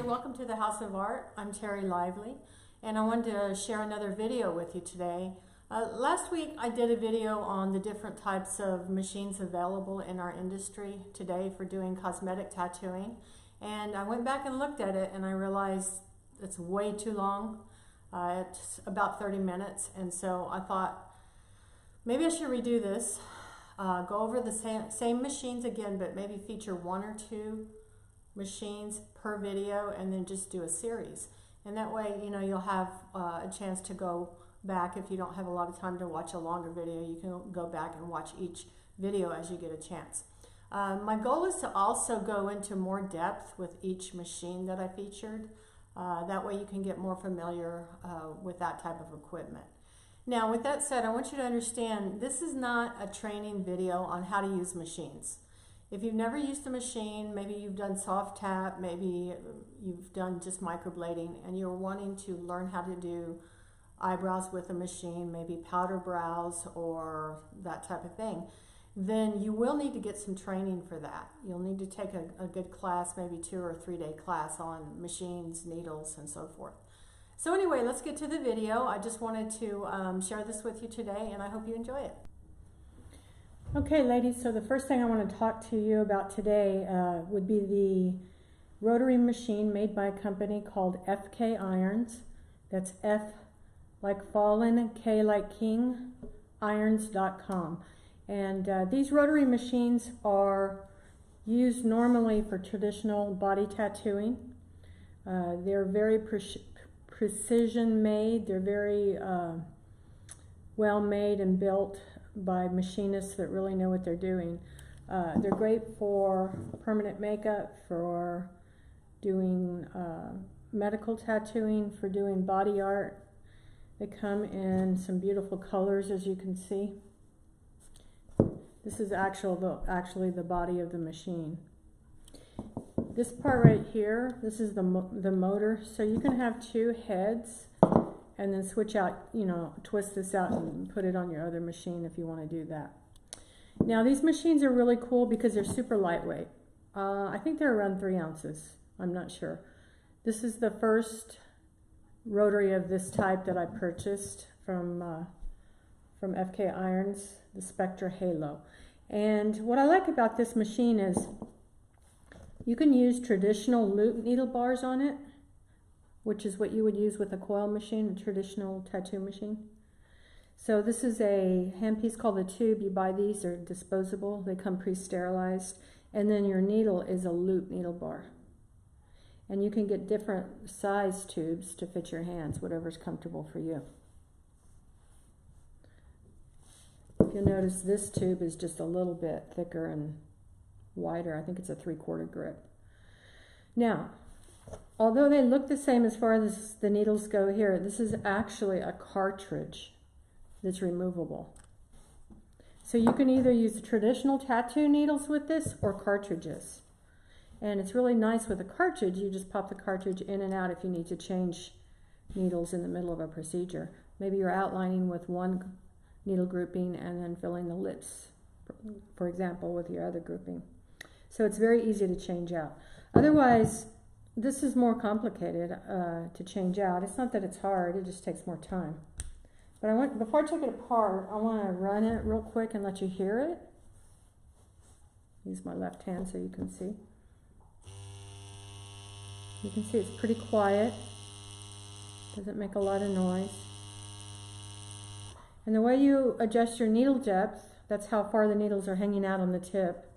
welcome to the House of Art. I'm Terry Lively, and I wanted to share another video with you today. Last week I did a video on the different types of machines available in our industry today for doing cosmetic tattooing, and I went back and looked at it and I realized it's way too long. It's about 30 minutes, and so I thought maybe I should redo this, go over the same machines again, but maybe feature one or two machines per video and then just do a series. And that way, you know, you'll have a chance to go back. If you don't have a lot of time to watch a longer video, you can go back and watch each video as you get a chance. My goal is to also go into more depth with each machine that I featured. That way you can get more familiar with that type of equipment. Now, with that said, I want you to understand this is not a training video on how to use machines. If you've never used a machine, maybe you've done soft tap, maybe you've done just microblading, and you're wanting to learn how to do eyebrows with a machine, maybe powder brows or that type of thing, then you will need to get some training for that. You'll need to take a good class, maybe 2 or 3 day class on machines, needles, and so forth. So anyway, let's get to the video. I just wanted to share this with you today, and I hope you enjoy it. Okay, ladies, so the first thing I want to talk to you about today would be the rotary machine made by a company called FK Irons. That's F like fallen, K like king, irons.com. And these rotary machines are used normally for traditional body tattooing. They're very precision made. They're very well made and built by machinists that really know what they're doing. They're great for permanent makeup, for doing medical tattooing, for doing body art. They come in some beautiful colors, as you can see. This is actually the body of the machine. This part right here, this is the motor. So you can have 2 heads and then switch out, you know, twist this out and put it on your other machine if you want to do that. Now these machines are really cool because they're super lightweight. I think they're around 3 ounces. I'm not sure. This is the first rotary of this type that I purchased from FK Irons, the Spectra Halo. And what I like about this machine is you can use traditional loop needle bars on it, which is what you would use with a coil machine, a traditional tattoo machine. So this is a handpiece called a tube. You buy these, they're disposable. They come pre-sterilized. And then your needle is a loop needle bar. And you can get different size tubes to fit your hands, whatever's comfortable for you. If you'll notice, this tube is just a little bit thicker and wider. I think it's a 3/4 grip. Now, although they look the same as far as the needles go here, this is actually a cartridge that's removable. So you can either use the traditional tattoo needles with this or cartridges. And it's really nice with a cartridge. You just pop the cartridge in and out if you need to change needles in the middle of a procedure. Maybe you're outlining with one needle grouping and then filling the lips, for example, with your other grouping. So it's very easy to change out. Otherwise, this is more complicated to change out. It's not that it's hard, it just takes more time. But before I take it apart, I want to run it real quick and let you hear it. Use my left hand so you can see. You can see it's pretty quiet. Doesn't make a lot of noise. And the way you adjust your needle depth, that's how far the needles are hanging out on the tip,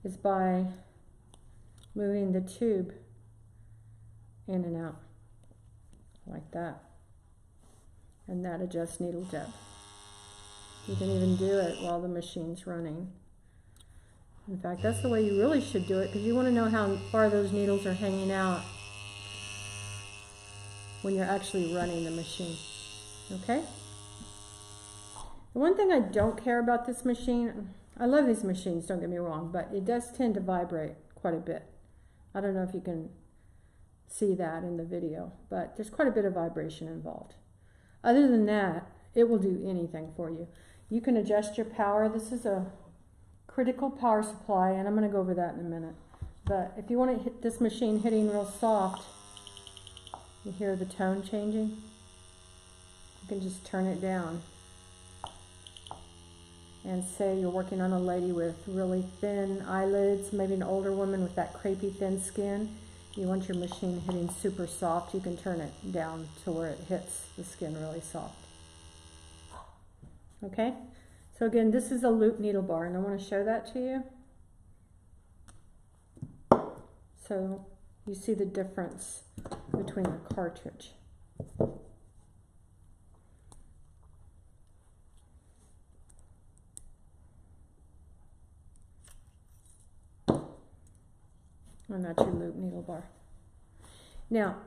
is by moving the tube in and out like that, and that adjusts needle depth. You can even do it while the machine's running. In fact, that's the way you really should do it, because you want to know how far those needles are hanging out when you're actually running the machine. Okay? The one thing I don't care about this machine, I love these machines, don't get me wrong, but it does tend to vibrate quite a bit. I don't know if you can see that in the video, but there's quite a bit of vibration involved. Other than that, it will do anything for you. You can adjust your power. This is a critical power supply, and I'm going to go over that in a minute. But if you want to hit this machine hitting real soft, you hear the tone changing, you can just turn it down. And say you're working on a lady with really thin eyelids, maybe an older woman with that crepey thin skin. You want your machine hitting super soft, you can turn it down to where it hits the skin really soft. Okay, so again, this is a loop needle bar, and I want to show that to you. So you see the difference between the cartridge. And that's your loop needle bar. Now,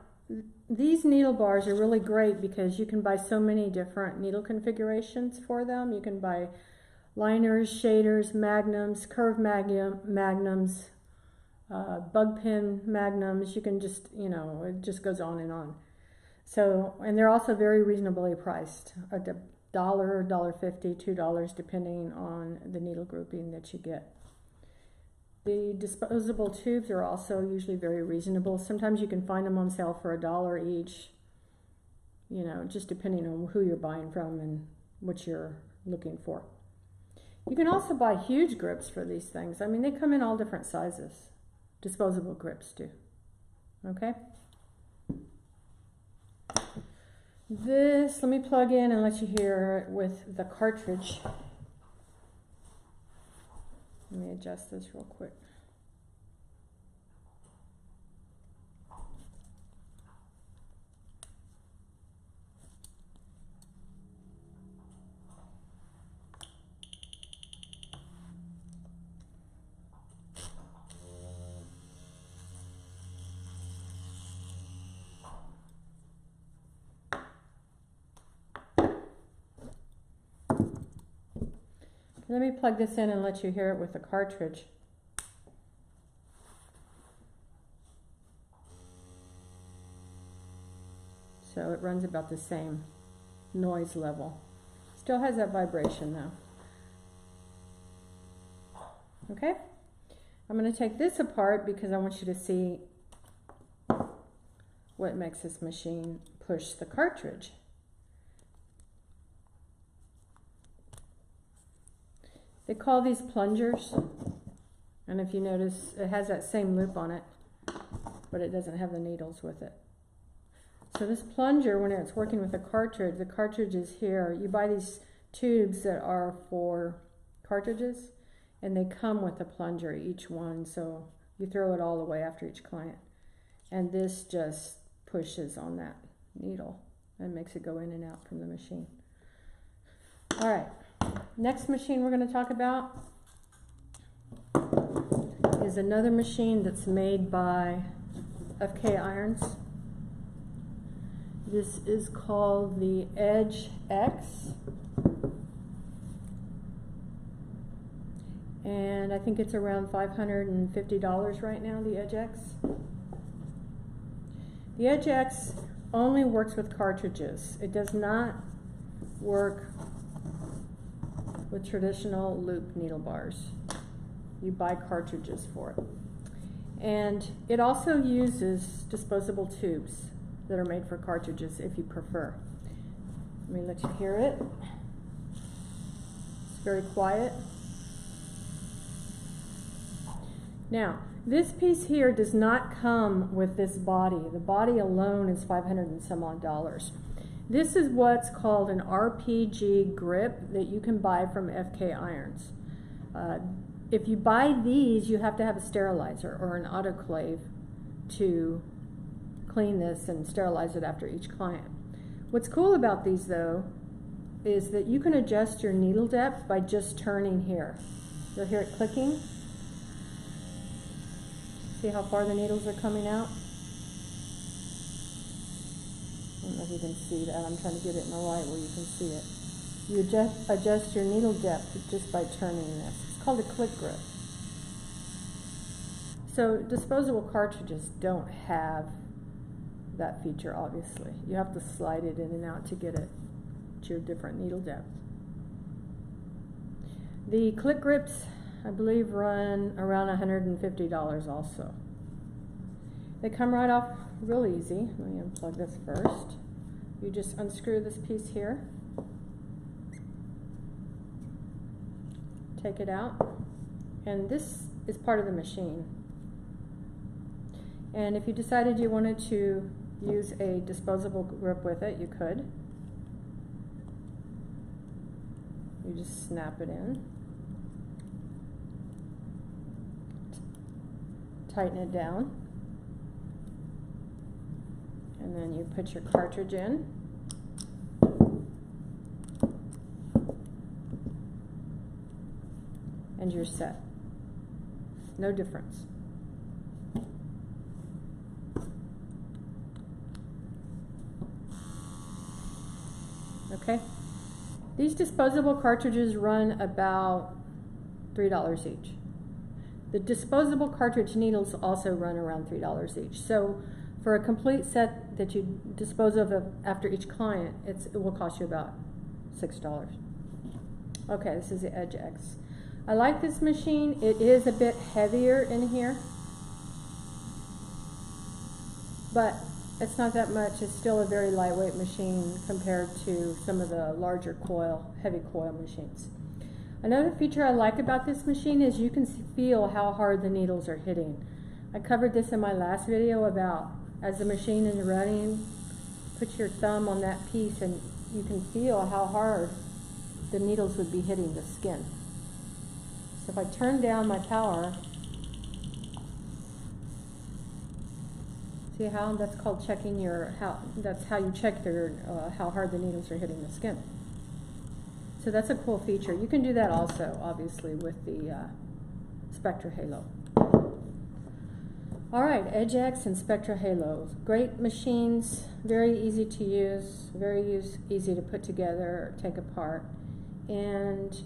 these needle bars are really great because you can buy so many different needle configurations for them. You can buy liners, shaders, magnums, curved magnums, bug pin magnums. You can just, you know, it just goes on and on. So, and they're also very reasonably priced. $1, $1.50, $2, depending on the needle grouping that you get. The disposable tubes are also usually very reasonable. Sometimes you can find them on sale for $1 each, you know, just depending on who you're buying from and what you're looking for. You can also buy huge grips for these things. I mean, they come in all different sizes. Disposable grips do. Okay? This, let me plug in and let you hear it with the cartridge. Let me adjust this real quick. Let me plug this in and let you hear it with the cartridge. So it runs about the same noise level. Still has that vibration though. Okay? I'm going to take this apart because I want you to see what makes this machine push the cartridge. They call these plungers, and if you notice, it has that same loop on it, but it doesn't have the needles with it. So this plunger, when it's working with the cartridge is here. You buy these tubes that are for cartridges, and they come with a plunger, each one, so you throw it all away after each client. And this just pushes on that needle and makes it go in and out from the machine. All right. Next machine we're going to talk about is another machine that's made by FK Irons. This is called the Edge X, and I think it's around $550 right now, the Edge X. The Edge X only works with cartridges. It does not work with traditional loop needle bars. You buy cartridges for it. And it also uses disposable tubes that are made for cartridges if you prefer. Let me let you hear it. It's very quiet. Now, this piece here does not come with this body. The body alone is $500 and some odd. This is what's called an RPG grip that you can buy from FK Irons. If you buy these, you have to have a sterilizer or an autoclave to clean this and sterilize it after each client. What's cool about these though is that you can adjust your needle depth by just turning here. You'll hear it clicking. See how far the needles are coming out? I don't know if you can see that. I'm trying to get it in the light where you can see it. You adjust your needle depth just by turning this. It's called a click grip. So disposable cartridges don't have that feature, obviously. You have to slide it in and out to get it to your different needle depth. The click grips I believe, run around $150 also. They come right off real easy. Let me unplug this first. You just unscrew this piece here, take it out, and this is part of the machine. And if you decided you wanted to use a disposable grip with it, you could. You just snap it in, tighten it down, and then you put your cartridge in. And you're set. No difference. Okay? These disposable cartridges run about $3 each. The disposable cartridge needles also run around $3 each. So for a complete set that you dispose of after each client, it will cost you about $6. Okay, this is the Edge X. I like this machine. It is a bit heavier in here, but it's not that much. It's still a very lightweight machine compared to some of the larger coil, heavy coil machines. Another feature I like about this machine is you can feel how hard the needles are hitting. I covered this in my last video about as the machine is running, put your thumb on that piece and you can feel how hard the needles would be hitting the skin. So if I turn down my power, see how that's called checking your, that's how you check your, how hard the needles are hitting the skin. So that's a cool feature. You can do that also, obviously, with the Spectra Halo. All right, Edge X and Spectra Halo. Great machines, very easy to use, very easy to put together, take apart. And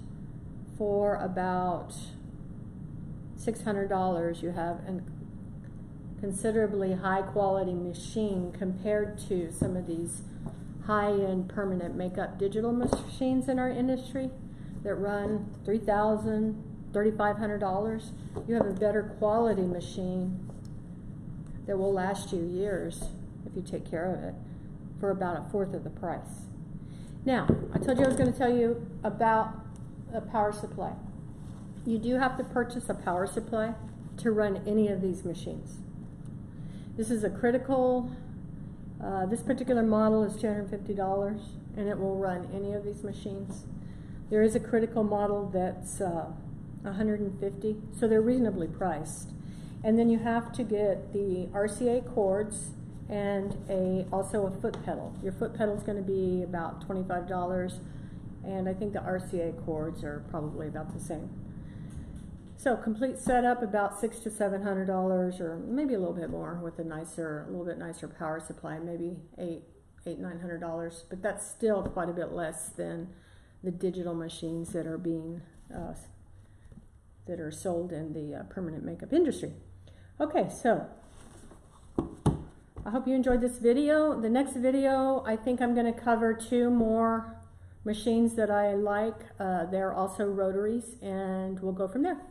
for about $600, you have a considerably high quality machine compared to some of these high-end permanent makeup digital machines in our industry that run $3,000, $3,500. You have a better quality machine that will last you years if you take care of it for about a fourth of the price. Now, I told you I was going to tell you about a power supply. You do have to purchase a power supply to run any of these machines. This is a critical, this particular model is $250 and it will run any of these machines. There is a critical model that's $150, so they're reasonably priced. And then you have to get the RCA cords and also a foot pedal. Your foot pedal is going to be about $25, and I think the RCA cords are probably about the same. So complete setup about $600 to $700, or maybe a little bit more with a little bit nicer power supply, maybe $900. But that's still quite a bit less than the digital machines that are being that are sold in the permanent makeup industry. Okay, so I hope you enjoyed this video. The next video, I think I'm going to cover 2 more machines that I like. They're also rotaries, and we'll go from there.